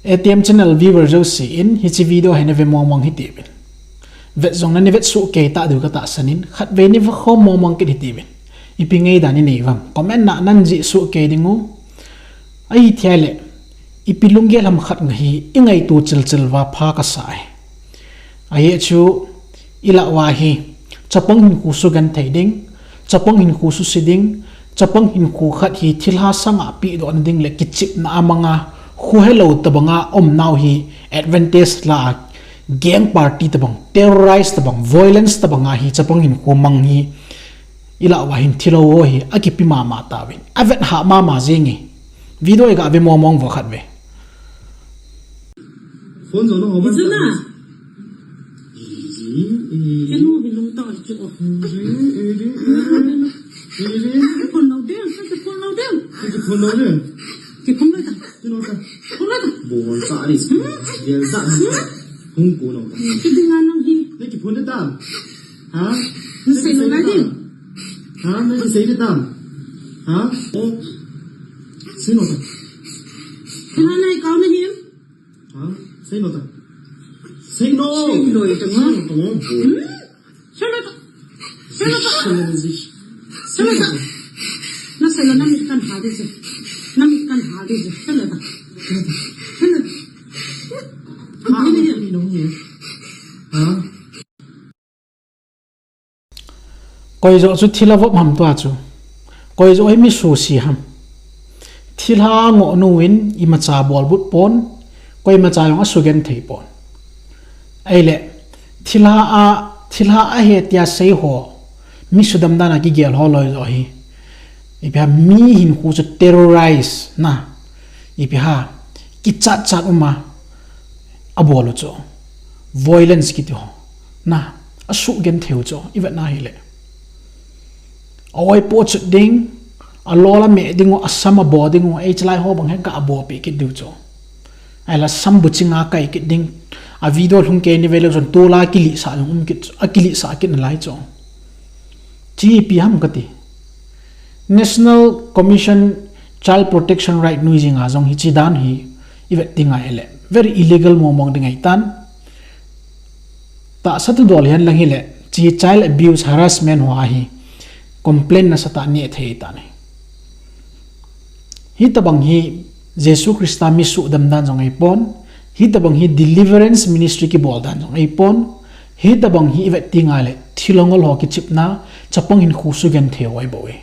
ATM channel viewer jo si in hi chi video hay na ve mong hi ti bin vet zong na ni vet su ke ta du ka ta sanin khat ve ni va khom mong ke ti bin ipi ngei da ni nei wam comment na nan ji su ke dingu ai thiale ipi lungge lam khat ngi ingai tu chil wa pha ka sai ai chu ila wa hi chapong hin ku su gan thai ding chapong hin ku su siding chapong hin ku khat hi thilha sanga pi do an ding le kichip na amanga khu hello tabanga om now hi advantage la gang party tabang terrorize tabang violence tabanga hi chapong hin ku mang hi ila wa hin thilo wo hi akipi mama tawin avet ha mama zingi video ga ve mong vo khat ve phone zo no ho man na cái nô bị lung tỏi chịu cái phun đầu đen cái phun đầu đen cái phone no de cái phun đây ta cái no ta phun đây ta bo sa đi dia sa hung ko no cái đinh ăn nó gì cái phone ta hả nó xây nó lại đi hả nó xây đi ta hả ô xây no ta cái này cao này hiếm hả xây no ta xây no xây rồi chẳng hả xây nó ta xây nó ta xây nó ta nó xây nó nằm căn há đi rồi nằm căn há đi rồi xây nó ta xây nó hả đi no nhỉ hả koi zo chu thila vop ham to chu koi zo hi mi su si ham thila ngo nu win I ma cha bol but pon koi ma cha yong a sugen thei pon ai le thila a he tia sei ho mi sudam dana ki gel ho loi zo hi ipi ha mi hin khu chu terrorize na ipi ha ki chat uma abolo cho violence ki to na a su gen theu cho iwa na hi le oi po chu ding a lola me dingo asama bo dingo ai chlai ho bang he ka abo pe ki du cho ai la sam bu chinga kai ki ding a video lung ke ni velo jon tola ki li sa lung ki akili sa ki na lai cho chi pi ham ka ti National Commission Child Protection Right nu jinga jong hi chi dan hi iwet tinga ele very illegal momong dingai tan ta satu dol hian lang hi le chi child abuse harassment ho hi complain na sata ni thei ta ne hi tabang hi Jesu Christa mi su dam dan jong ai pon hi tabang hi deliverance ministry ki bol dan jong ai pon hi tabang hi iwet tinga le thilongol ho ki chipna chapang hin khu su gen theu ai boe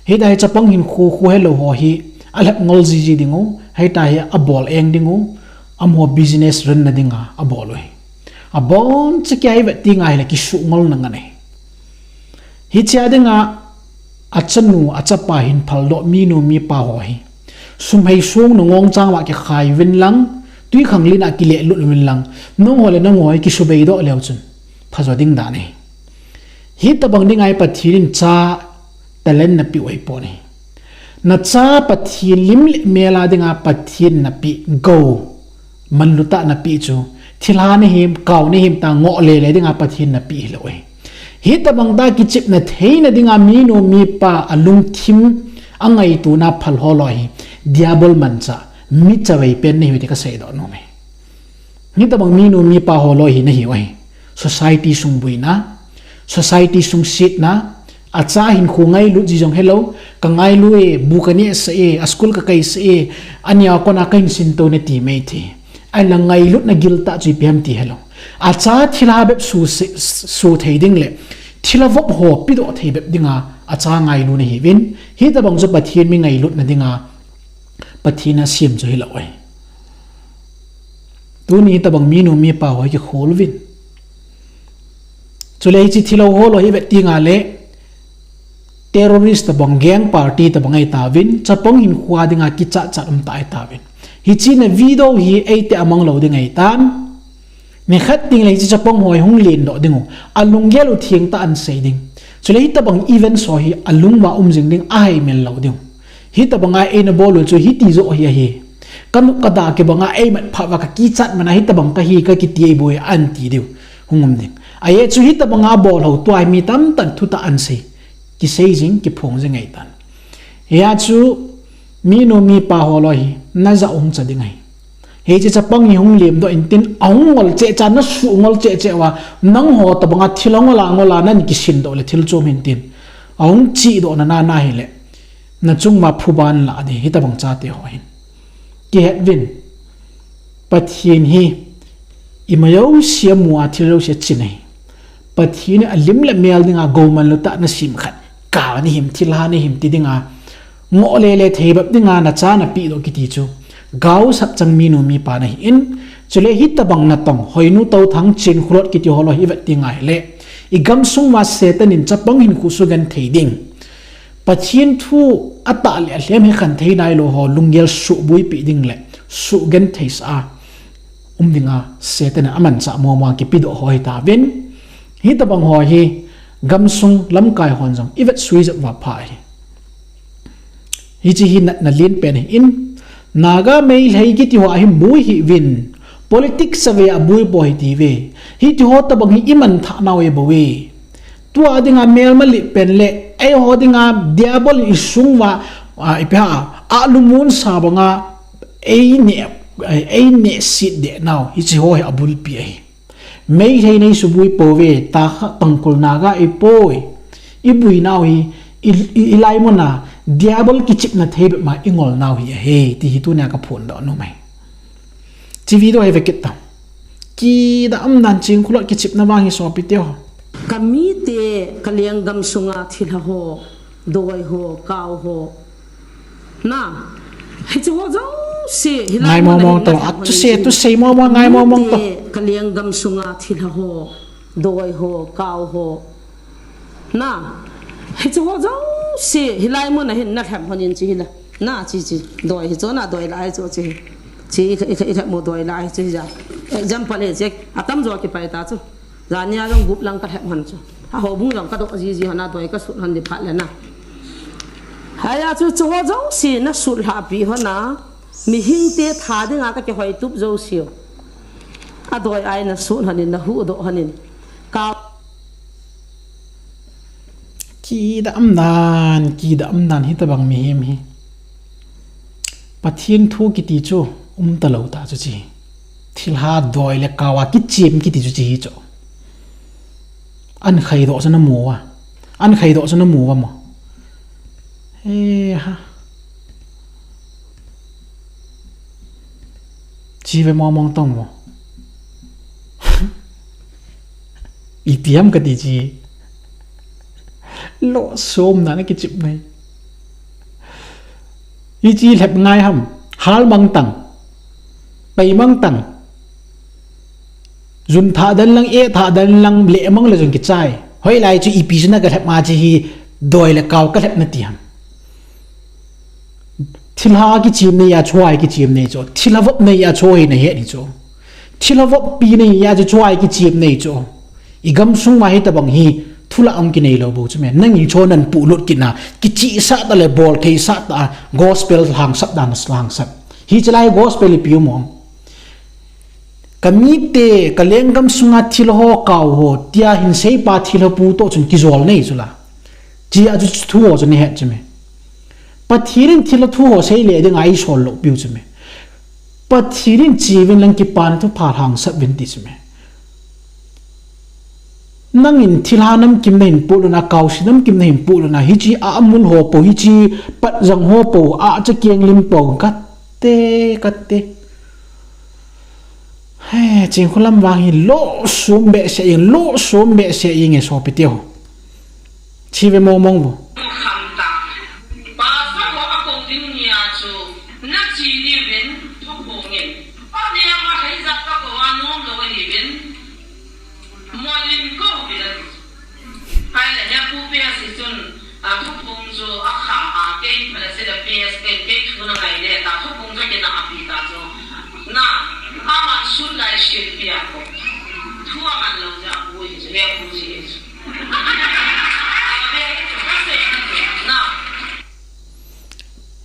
hi dai chapang hin khu hello ho hi alap ngol ji dingu hai ta hi a bol eng dingu amho business run na dinga a bol oi a bon chikai iwet tinga le ki su ngol na ngane hi chia dinga achanu achapa hin phaldo mi nu mi pa ho hi sumhei sung no ngong chang wa ki khai win lang tui khanglin a ki le lut win lang nong hole na ngoi ki subei do leu chun phazo ding da ne hi tabang ding ai pathirin cha talen na pi oi poni na cha pathin lim mela dinga pathin na pi go manluta na pi chu thila ne him kaw ne him ta ngo le dinga pathin na pi loi hi tabang da ki chip na theina dinga mi no mi pa alung thim angai tu na phal holoi diabol mancha mi chawei pen ni hiti ka sei do no me ni tabang mi no mi pa holoi hi na hi oi society sung buina society sung sit na acha hin khungai lu ji jong hello ka ngai lu e bukani se e school ka kai se e anya ko na kain sin to ne ti me thi ala ngai lu na gilta chi pem ti hello acha thila beb su theiding le thila vop ho pi do thei beb dinga acha ngai lu ne hi win hi ta bang zo pathian mi ngai lut na dinga pathina sim jo hi lawai tu ni ta bang mi nu mi pa ho ki khol win chule chi thilo ho lo hi bet tinga le terrorist bang gang party ta bangai ta win chapong hin khwa dinga ki cha ta ta win hi chi na video hi ei te amang lo dingai tan me khat ting lai chi chapong hoi hung len do dingo alung gelu thieng ta an sei ding chule hi ta bang event so hi alung wa jing ding ai mel lo ding hi ta banga e na bolo chu hi ti zo hi kan kada ke banga e mat pha wa ka ki chat mana hi ta bang ka hi ka ki ti boy an ti diu hungum ding ai chu hi ta banga bol ho to ai mi tam tan thu ta an sei ki sei jing ki phong jing ai tan ya chu mi no mi pa ho lo hi na za cha ding ai he che chapang hi hung lim do in tin ong ngol che chan na su ngol che wa nang ho ta banga thilong ngola nan ki sin do le thil chom hin tin ong chi do na hi le na chung ma phuban la de hi ta bang cha te ho hin ki het vin pathin hi imayo siamwa thilo se chinai pathin alim la mel dinga goman lu ta na sim khat ka ni him thila ni him ti dinga ngo le thebab dinga na cha na pi do ki ti chu gau sap chang mi nu mi pa na hi in chule hi ta bang na tong hoinu to thang chin khulot ki ti holo hi vet tinga le igam sung ma setan in chapang hin khu su gan theding pathin thu ata le hlem he khan thei nai lo ho lunggel su bui pi ding le su gan theis a dinga setan aman cha mo ma ki pi do hoi ta ven hi ta bang ho hi gam sung lam kai hon jong ivet sui ja wa pha hi chi hi na lin pen in naga mail hei ki ti wa hi bui hi win politics ave a bui boy ti ve hi ti ho ta bang hi iman tha na we bo we tu adinga mail mali pen le ai ho dinga diabol isung wa ipa a lumun sa banga ai ne sit de now hi chi ho abul pi ai mei hei nei su bui po ve ta kha tangkul naga i poi i bui now hi ilai mo na diabol ki chip na thebe ma ingol now hi he ti hi tu na ka phun do no mai chi video he vekit ta ki da am dan ching khulot ki chip na bang hi so pi te ho kami te kaliang gam sunga thila ho doi ho kaw ho na hi chu ho jong si ngai mo mo to at tu se mo ngai mo mo to kaliang gam sunga thila ho doi ho kaw ho na hi chu ho jong si hilai mo na hin na tham honin chi hila na chi doi hi cho na doi lai cho chi mo doi lai chi ja example he che atam jo ki pai ta chu zania long gup lang ka tham han chu a ho bung long ka do ji hana doi ka su han di pha le na haya chu ho jong si na su la pi ho na mi hing te tha de nga ka ke hoi tup zo siu a doi ai na su hanin na hu do hanin ka ki da am nan hi ta bang mi him hi pathin thu ki ti chu ta lo ta chu chi thil ha doi le kawa ki chim ki ti chu chi hi chu an khai do sana mo wa an khai do sana mo wa mo he ha chi ve mo mong tong mo itiam ka ti chi lo som na ki chip này hi chi lep ngai ham hal mang tang pai mang tang zun tha dan lang e tha dan lang le mang la jun ki chai hoi lai chu ipi na ka lep ma chi hi doi le kaw ka lep na ti ham thilha ki chim ne ya chwai ki chim ne cho thilawop ne ya choi ne he ni cho thilawop pi ne ya chu chwai ki chim ne cho igam sung ma hi ta bang hi thula ang ki nei lo bu chme nang i chonan pu lut kina ki chi sa ta le bol ke sa ta gospel hang sap dan slang sap hi chalai gospel pi mom kami te kalengam sunga thil ho kaw ho tia hin sei pa thil pu to chun ki zol nei chula chi a chu thu ho chne he chme pathirin thil thu ho sei le de ngai sol lo pi chme pathirin chiwin lang ki pan thu pha hang sap vin ti chme nang in thilhanam kim nei pulu na kausinam kim nei pulu na hichi a amul ho po hichi pat jang ho po a cha kieng lim po katte he ching khulam wang hi lo som be se ing e so pitio chive mo mong bo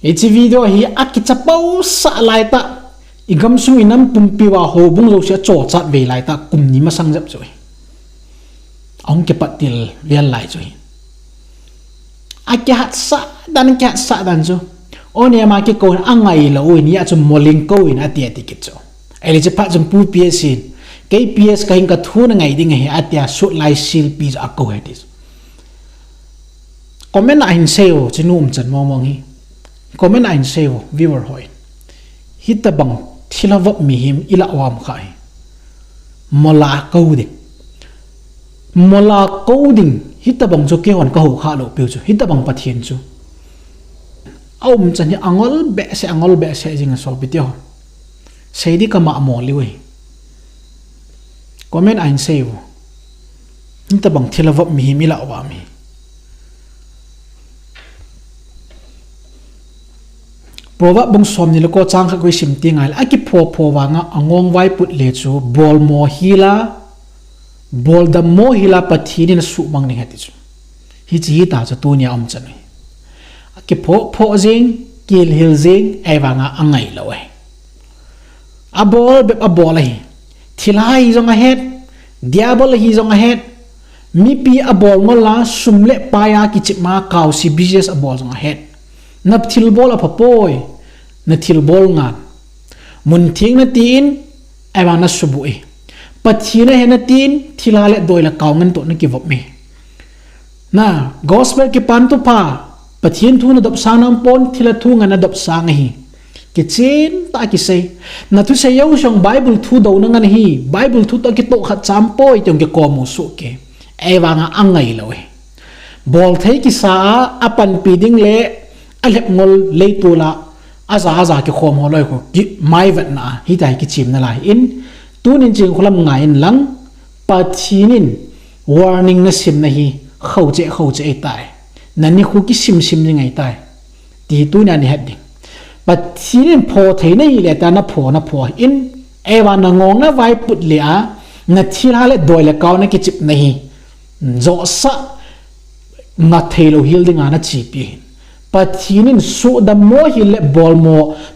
Ichi video hi akichapau sa lai ta igam sung inam pumpiwa ho bung lo sia cho chat ve lai ta kum ni ma sang jap choi ong ke patil vial lai choi aki hat sa dan cho one ma ke ko angai lo in ya chu moling ko in atia tikit cho ai le chapa jong pu PS in KPS ka hinga thu na ngai ding he atia shot lai sil pi a ko hetis comment in seo chinum chan mong hi comment in seo viewer hoi hita bang thilawap mi him ila wam khai mola coding hita bang cho ke on ka ho kha lo pe chu hita bang pathian chu aum chan hi angol be se jinga so bityo seidi kama mo liwe comment in seo hita bang thilawap mi him ila wa mi prowa bung som ni loko chang kha koi sim tingal aki pho wa nga angong vai put le chu bol mo hila bol da mo hila pathini na su mang ni hati chu hi chi ta chu tu nya om chan aki pho jing kil hil jing ai wa nga angai lawe a bol hi thilai jong a het diabol hi jong a het mi pi a bol ngola sumle paya ki chima kaw si business a bol jong a het nap thil bol a phapoi na thil bol ngan mun thing na tin ai wa na subu e pathina he na tin thilale doila kawngan to na ki vop me na gospel ki pan to pa pathin thu na dop sanam pon thila thu nga na dop sang hi ki chen ta ki sei na thu sei yo song bible thu do na ngan hi bible thu to ki to khat cham poi tong ki ko mu su ke ai wa nga angai loe bol thei ki sa apan piding le alep ngol leitula aza ki khom holoi ko ki mai vat na hi dai ki chim na lai in tunin jing khulam nga in lang pathinin warning na sim na hi khoje ai tai nani khu ki sim ni ngai tai ti tu na ni het ding pathinin pho thei na hi le ta na pho in ewa na ngong na vai put le a na thila le doi le kaw na ki chip na hi zo sa na thelo hil ding ana chi pi pathinin su da mo hi le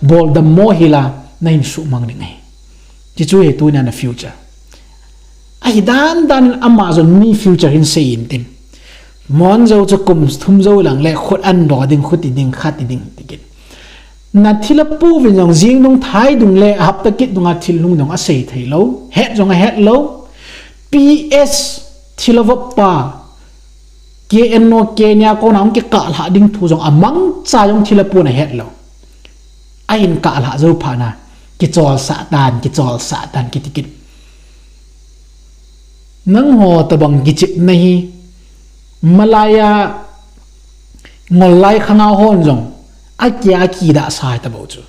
bol da mo hi la na in su mang ni ngai chi chu he tu na na future ai dan amazon ni future in sei in tin mon zo chu kum thum zo lang le khot an ro ding khuti ding khati ding tikin na thila pu vin jong jing dong thai dung le hap ta kit dung a thil lung dong a sei thei lo het jong a het lo ps thila vop pa ke enno kenya ko nam ke ka la ding thu jong amang cha jong thila pu na het lo a in ka la zo pha na ki chol sa tan ki tikit nang ho ta bang gi chip nahi malaya ngolai khanga hon jong a kya ki da sai ta bo chu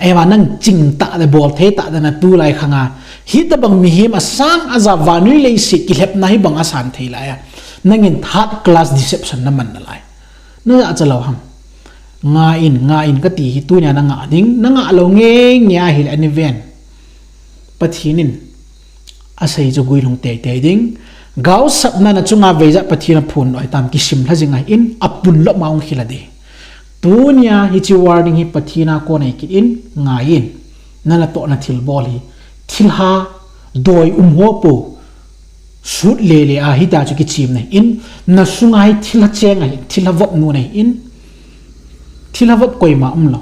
ewa nang ching ta de bol the ta da na tu lai khanga hi ta bang mi him asang aza vanui le si ki lep nahi bang asan thei la ya nangin third class deception na man na lai na a chalo ham nga in ka ti hi tu nya na nga ding na nga lo nge nya hil an event pathinin asai jo gui long te ding gaw sap na chunga veja pathina phun oi tam ki sim la jinga in apun lo maung khiladi tu nya hi chi warning hi pathina ko nei ki in nga in na to na thil bol hi thil ha doi ho po sut le a hi ta chu ki chim nei in na sunga hi thil ha chenga hi thil ha vop nu nei in thilawap koi ma lo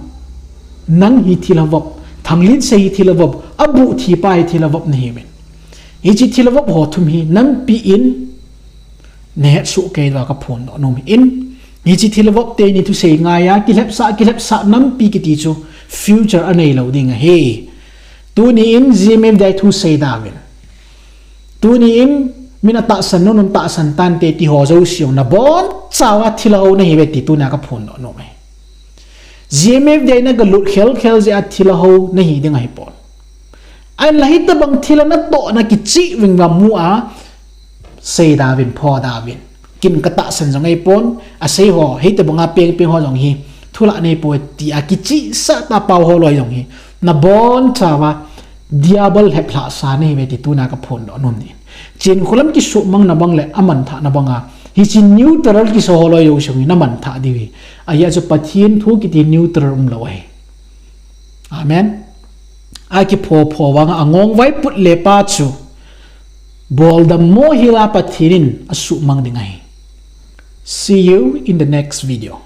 nang hi thilawap thanglin se hi thilawap abu thi pa hi thilawap ne himen hi chi thilawap ho thum hi nang pi in ne su ke da ka phon no mi in hi chi thilawap te ni thu se nga ya ki lep sa nam pi ki ti chu future anei lo ding he tu ni in gmem dai thu se da wen tu ni in mina ta san no ta san tan te ti ho zo siong na bon chawa thilaw ne hi be ti tu na ka phon no me GMF day na galut khel je athila ho nahi ding ai pon an lahi ta bang thila na to na ki chi wing wa mu a sei da win pho da win kin ka ta san jong ai pon a sei ho he ta banga peng ho jong hi thula nei po ti a ki chi sa ta pau ho loi jong hi na bon chawa diabol he phla sa nei ve ti tu na ka phon do nom ni chin khulam ki su mang na bang le aman tha na banga hi chi neutral ki so ho loi yo shong na man tha di aya jo pathin thu ki ti neutral lo ai amen a ki pho wanga angong vai put le pa chu bol da mo hila pathinin asu mang dingai see you in the next video.